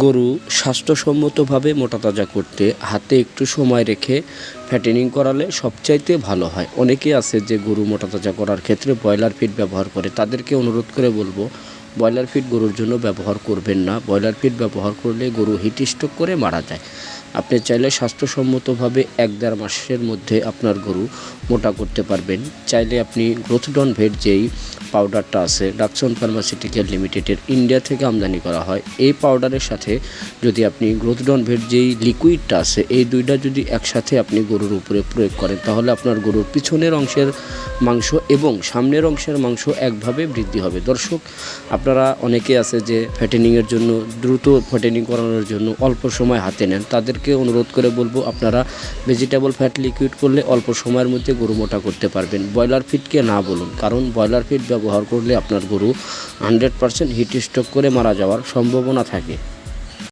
গরু স্বাস্থ্যসম্মতভাবে মোটাতাজা করতে হাতে একটু সময় রেখে ফ্যাটেনিং করালে সবচাইতে ভালো হয়। অনেকে আছে যে গরু মোটাতাজা করার ক্ষেত্রে ব্রয়লার ফিড ব্যবহার করে, তাদেরকে অনুরোধ করে বলবো ব্রয়লার ফিড গরুর জন্য ব্যবহার করবেন না। ব্রয়লার ফিড ব্যবহার করলে গরু হিট স্ট্রোক করে মারা যায়। আপনি চাইলে স্বাস্থ্যসম্মতভাবে 1-1.5 মাসের মধ্যে আপনার গরু মোটা করতে পারবেন। চাইলে আপনি গ্রোথডন ভেট যেই পাউডারটা আছে ডাকসন ফার্মাসিউটিক্যাল লিমিটেডের, ইন্ডিয়া থেকে আমদানি করা হয়, এই পাউডারের সাথে যদি আপনি গ্রোথডন ভেট যেই লিকুইডটা আছে এই দুইটা যদি একসাথে আপনি গরুর উপরে প্রয়োগ করেন তাহলে আপনার গরুর পিছনের অংশের মাংস এবং সামনের অংশের মাংস একভাবে বৃদ্ধি হবে। দর্শক, আপনারা অনেকে আছে যে ফ্যাটেনিংয়ের জন্য, দ্রুত ফ্যাটেনিং করানোর জন্য অল্প সময় হাতে নেন, তাদেরকে অনুরোধ করে বলবো আপনারা ভেজিটেবল ফ্যাট লিকুইড করলে অল্প সময়ের মধ্যে গরু মোটা করতে পারবেন। ব্রয়লার ফিডকে না বলুন, কারণ ব্রয়লার ফিড ব্যবহার করলে আপনার গরু 100% হিট স্ট্রোক করে মারা যাওয়ার সম্ভাবনা থাকে।